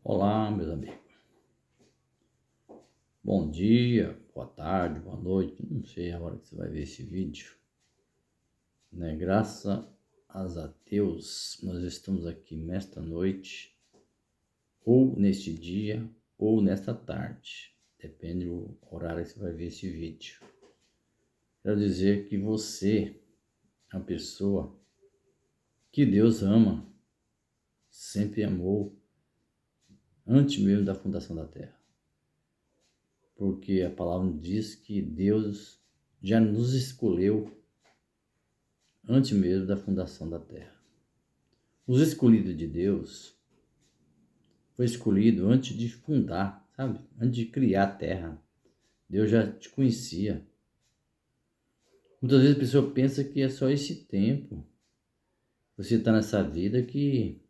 Olá, meus amigos. Bom dia, boa tarde, boa noite. Não sei a hora que você vai ver esse vídeo, né? Graças a Deus, nós estamos aqui nesta noite, ou neste dia, ou nesta tarde. Depende do horário que você vai ver esse vídeo. Quero dizer que você é uma pessoa que Deus ama, sempre amou, antes mesmo da fundação da terra. Porque a palavra diz que Deus já nos escolheu antes mesmo da fundação da terra. Os escolhidos de Deus foi escolhido antes de fundar, sabe? Antes de criar a terra. Deus já te conhecia. Muitas vezes a pessoa pensa que é só esse tempo. Você está nessa vida que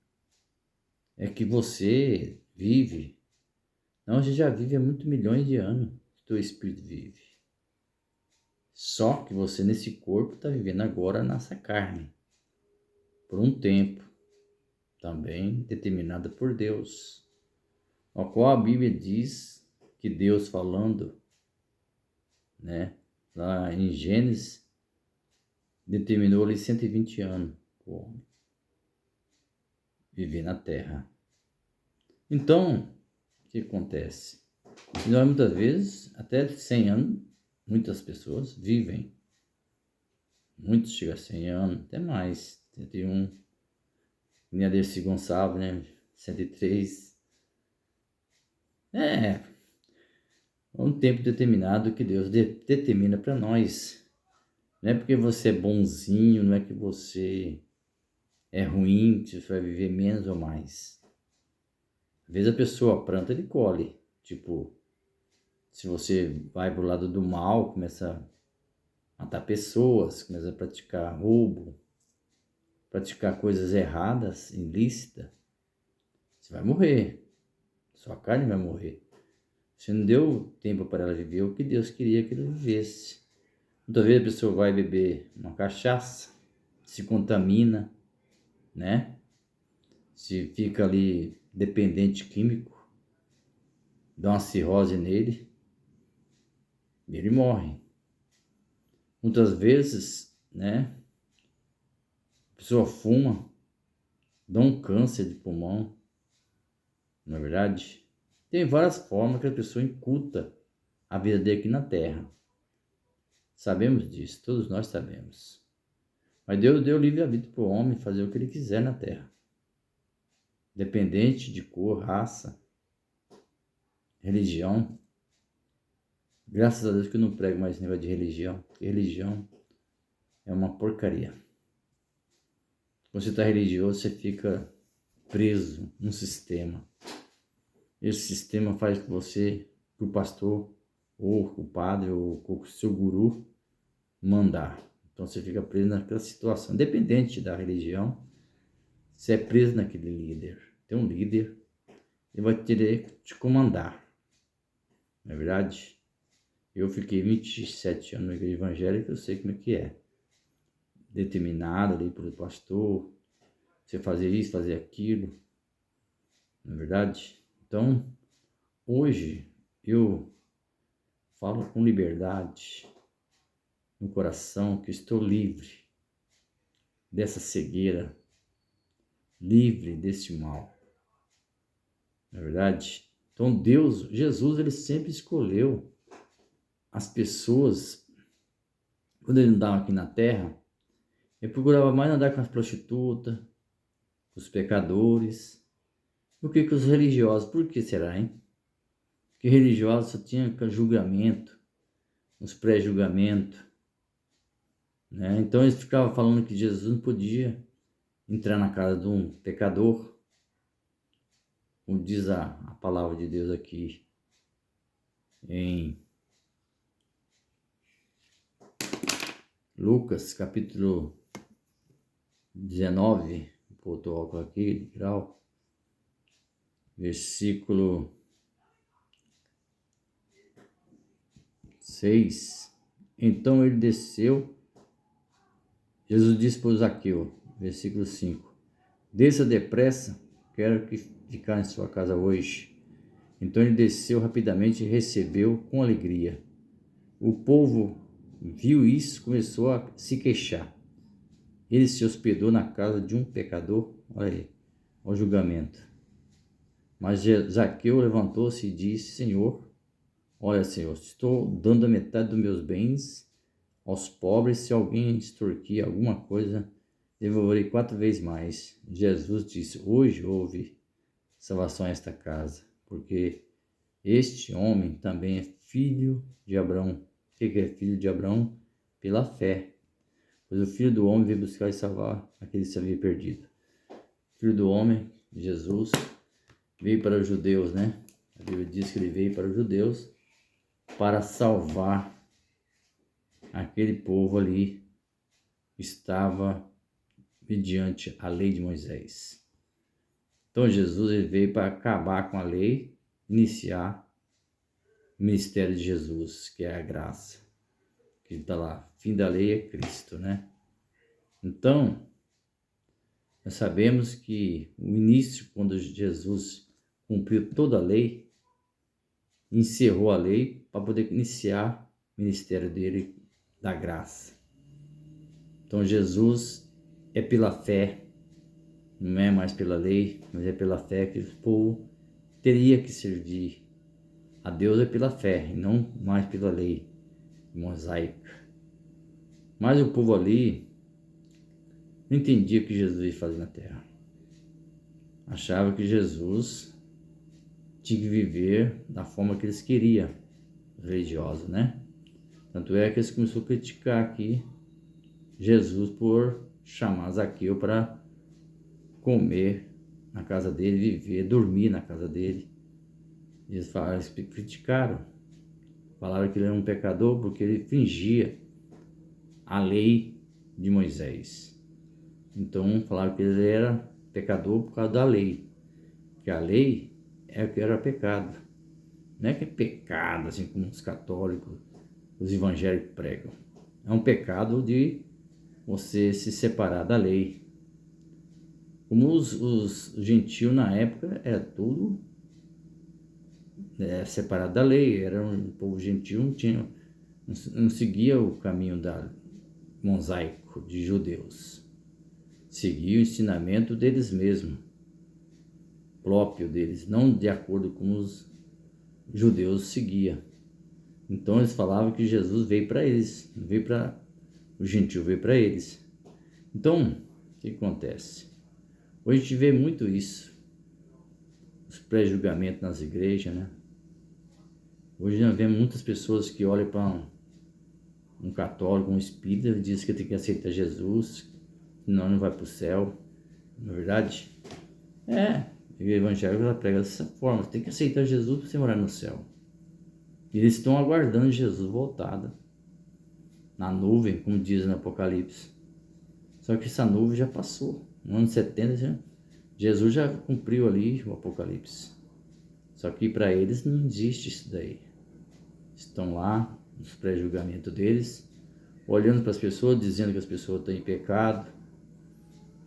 é que você vive. Não, você já vive há muitos milhões de anos que teu espírito vive. Só que você nesse corpo está vivendo agora nessa carne. Por um tempo. Também determinada por Deus. Ao qual a Bíblia diz que Deus falando, né, lá em Gênesis, determinou ali 120 anos para o homem viver na terra. Então, o que acontece? Nós muitas vezes, até 100 anos, muitas pessoas vivem. Muitos chegam a 100 anos, até mais. Tem um, minha Dercy Gonçalves, né, 103. É um tempo determinado que Deus determina para nós. Não é porque você é bonzinho, não é que você é ruim, que você vai viver menos ou mais. Às vezes a pessoa planta, ele colhe. Tipo, se você vai pro lado do mal, começa a matar pessoas, começa a praticar roubo, praticar coisas erradas, ilícitas, você vai morrer. Sua carne vai morrer. Você não deu tempo para ela viver o que Deus queria que ela vivesse. Muitas vezes a pessoa vai beber uma cachaça, se contamina, né? Se fica ali dependente químico, dá uma cirrose nele, ele morre. Muitas vezes, né? A pessoa fuma, dá um câncer de pulmão, não é verdade? Tem várias formas que a pessoa encurta a vida dele aqui na Terra. Sabemos disso, todos nós sabemos. Mas Deus deu livre-arbítrio para o homem fazer o que ele quiser na Terra. Independente de cor, raça, religião. Graças a Deus que eu não prego mais esse negócio de religião. Porque religião é uma porcaria. Quando você está religioso, você fica preso num sistema. Esse sistema faz com você, que o pastor, ou o padre, ou o seu guru mandar. Então você fica preso naquela situação. Independente da religião, você é preso naquele líder. Tem um líder, ele vai querer te comandar. Não é verdade? Eu fiquei 27 anos na igreja evangélica, eu sei como é que é. Determinado ali pelo pastor, você fazer isso, fazer aquilo. Não é verdade? Então, hoje eu falo com liberdade no coração que estou livre dessa cegueira, livre desse mal. Não é verdade? Então Deus, Jesus, ele sempre escolheu as pessoas, quando ele andava aqui na terra, ele procurava mais andar com as prostitutas, com os pecadores, do que com os religiosos. Por que será, hein? Porque religiosos só tinha julgamento, uns pré-julgamentos, né? Então eles ficavam falando que Jesus não podia entrar na casa de um pecador, como diz a palavra de Deus aqui em Lucas, capítulo 19, botou o óculos aqui, grau, versículo 6. Então ele desceu, Jesus disse para o Zaqueu, versículo 5, desça depressa, quero que ficar em sua casa hoje. Então ele desceu rapidamente e recebeu com alegria. O povo viu isso e começou a se queixar. Ele se hospedou na casa de um pecador. Olha aí, olha o julgamento. Mas Zaqueu levantou-se e disse: Senhor, olha, Senhor, estou dando a metade dos meus bens aos pobres. Se alguém extorquir alguma coisa, devolverei 4 vezes mais. Jesus disse: Hoje houve salvação a esta casa, porque este homem também é filho de Abraão. O que é filho de Abraão? Pela fé. Pois o Filho do Homem veio buscar e salvar aquele que se havia perdido. O Filho do Homem, Jesus, veio para os judeus, né? A Bíblia diz que ele veio para os judeus para salvar aquele povo ali que estava mediante a lei de Moisés. Então Jesus ele veio para acabar com a lei, iniciar o ministério de Jesus, que é a graça. Que está lá, fim da lei é Cristo, né? Então, nós sabemos que o início, quando Jesus cumpriu toda a lei, encerrou a lei para poder iniciar o ministério dele da graça. Então Jesus é pela fé, não é mais pela lei, mas é pela fé que o povo teria que servir a Deus, é pela fé e não mais pela lei mosaica. Mas o povo ali não entendia o que Jesus ia fazer na terra. Achava que Jesus tinha que viver da forma que eles queriam, religiosa, né? Tanto é que eles começaram a criticar aqui Jesus por chamar Zaqueu para comer na casa dele, viver, dormir na casa dele. Eles criticaram, falaram que ele era um pecador porque ele fingia a lei de Moisés. Então falaram que ele era pecador por causa da lei, que a lei é o que era pecado. Não é que é pecado assim como os católicos, os evangélicos pregam. É um pecado de você se separar da lei. Como os gentios na época era tudo separado da lei, era um povo gentil, não seguia o caminho mosaico de judeus, seguia o ensinamento deles mesmos, próprio deles, não de acordo com os judeus seguiam. Então eles falavam que Jesus veio para eles, não veio para o gentil, veio para eles. Então, o que acontece? Hoje a gente vê muito isso, os pré-julgamentos nas igrejas, né? Hoje nós vemos muitas pessoas que olham para um católico, um espírita, e diz que tem que aceitar Jesus, senão não vai para o céu. Na verdade, o evangelho ela prega dessa forma, você tem que aceitar Jesus para você morar no céu. E eles estão aguardando Jesus voltada na nuvem, como diz no Apocalipse. Só que essa nuvem já passou. No ano 70, Jesus já cumpriu ali o Apocalipse. Só que para eles não existe isso daí. Estão lá, nos pré-julgamentos deles, olhando para as pessoas, dizendo que as pessoas estão em pecado,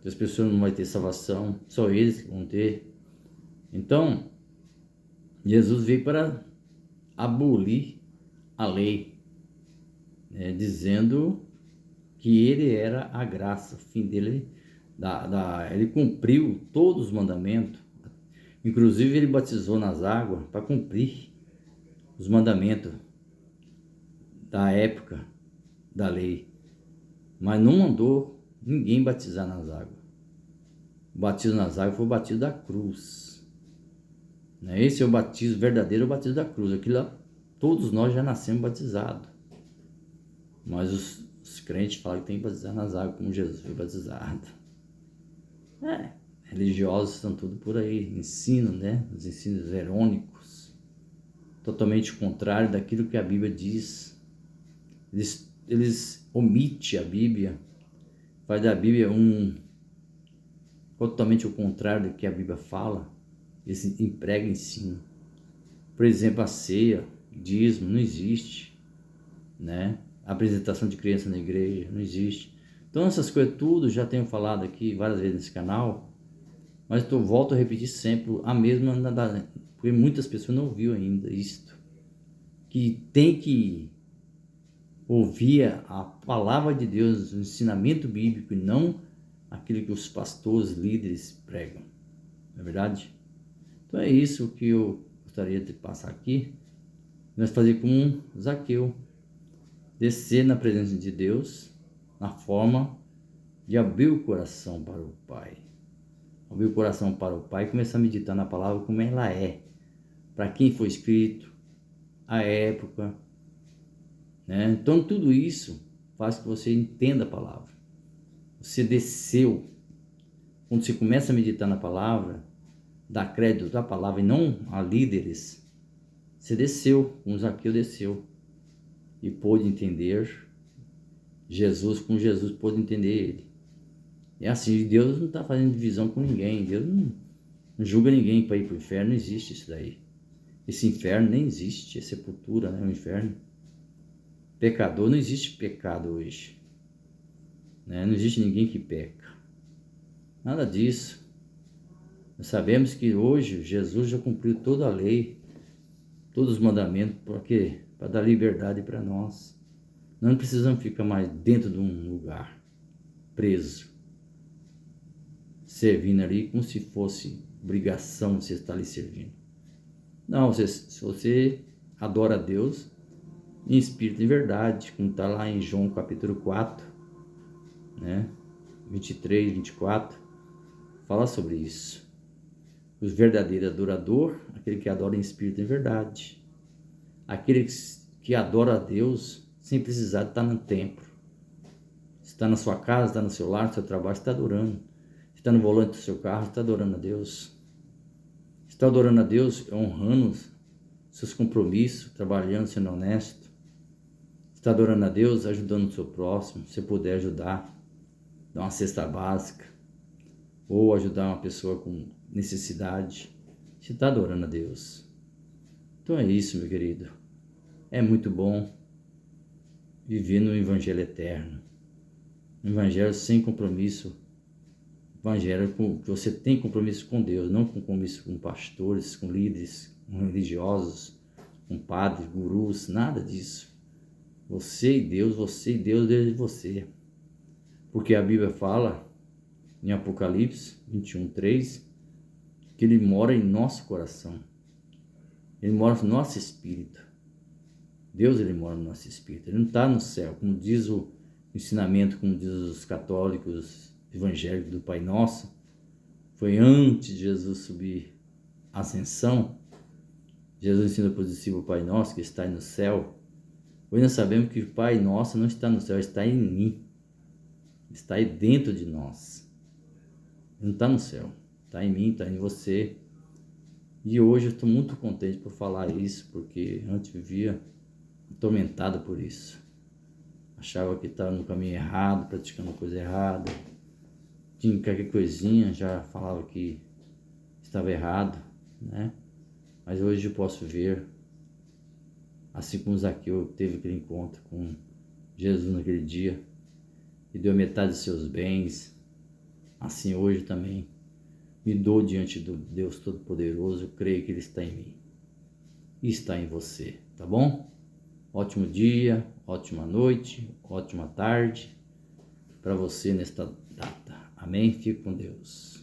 que as pessoas não vão ter salvação, só eles que vão ter. Então, Jesus veio para abolir a lei, né, dizendo que ele era a graça, o fim dele, ele cumpriu todos os mandamentos, inclusive ele batizou nas águas para cumprir os mandamentos da época da lei, mas não mandou ninguém batizar nas águas. O batismo nas águas foi o batismo da cruz, né? Esse é o batismo verdadeiro, o batismo da cruz. Aquilo lá, todos nós já nascemos batizados, mas os crentes falam que tem que batizar nas águas como Jesus foi batizado. Religiosos estão tudo por aí, ensino, né? Os ensinos verônicos, totalmente contrário daquilo que a Bíblia diz. Eles omitem a Bíblia, faz da Bíblia totalmente o contrário do que a Bíblia fala. Eles empregam ensino. Por exemplo, a ceia, dízimo, não existe, né? A apresentação de criança na igreja, não existe. Então essas coisas tudo já tenho falado aqui várias vezes nesse canal, Mas eu volto a repetir sempre a mesma, porque muitas pessoas não ouviram ainda isto. Que tem que ouvir a palavra de Deus, o ensinamento bíblico, e não aquilo que os pastores, líderes pregam. Não é verdade? Então é isso que eu gostaria de passar aqui. Nós fazer como Zaqueu, descer na presença de Deus, na forma de abrir o coração para o Pai. Abrir o coração para o Pai e começar a meditar na palavra como ela é, para quem foi escrito, a época, né? Então tudo isso faz que você entenda a palavra. Você desceu. Quando você começa a meditar na palavra, dá crédito à palavra e não a líderes, você desceu, como Zaqueu desceu, e pôde entender Jesus, como Jesus pôde entender ele. É assim, Deus não está fazendo divisão com ninguém, Deus não julga ninguém para ir para o inferno, não existe isso daí. Esse inferno nem existe, é sepultura, né? O inferno. Pecador, não existe pecado hoje, né? Não existe ninguém que peca. Nada disso. Nós sabemos que hoje Jesus já cumpriu toda a lei, todos os mandamentos, para quê? Para dar liberdade para nós. Nós não precisamos ficar mais dentro de um lugar, preso, servindo ali como se fosse obrigação você estar ali servindo. Não, se você adora a Deus em espírito e em verdade, como está lá em João capítulo 4, né? 23, 24, fala sobre isso. O verdadeiro adorador, aquele que adora em espírito e em verdade. Aquele que adora a Deus sem precisar de estar no templo. Se está na sua casa, está no seu lar, no seu trabalho, você está adorando. Se está no volante do seu carro, você está adorando a Deus. Se está adorando a Deus, honrando seus compromissos, trabalhando, sendo honesto. Se está adorando a Deus, ajudando o seu próximo, se puder ajudar, dar uma cesta básica, ou ajudar uma pessoa com necessidade, você está adorando a Deus. Então é isso, meu querido. É muito bom viver no Evangelho eterno. Um Evangelho sem compromisso. Evangelho que você tem compromisso com Deus, não com compromisso com pastores, com líderes, com religiosos, com padres, gurus, nada disso. Você e Deus desde você. Porque a Bíblia fala, em Apocalipse 21:3, que Ele mora em nosso coração. Ele mora no nosso espírito. Deus, Ele mora no nosso espírito. Ele não está no céu, como diz o ensinamento, como diz os católicos evangélicos do Pai Nosso. Foi antes de Jesus subir a ascensão. Jesus ensina para os discípulos o Pai Nosso, que está no céu. Hoje nós sabemos que o Pai Nosso não está no céu, está em mim. Está aí dentro de nós. Ele não está no céu. Está em mim, está em você. E hoje eu estou muito contente por falar isso, porque antes vivia atormentado por isso. Achava que estava no caminho errado, praticando coisa errada. Tinha qualquer coisinha, já falava que estava errado, né? Mas hoje eu posso ver, assim como Zaqueu teve aquele encontro com Jesus naquele dia, e deu metade dos seus bens, assim hoje também me dou diante do Deus Todo-Poderoso. Eu creio que Ele está em mim e está em você, tá bom? Ótimo dia, ótima noite, ótima tarde para você nesta data. Amém? Fique com Deus.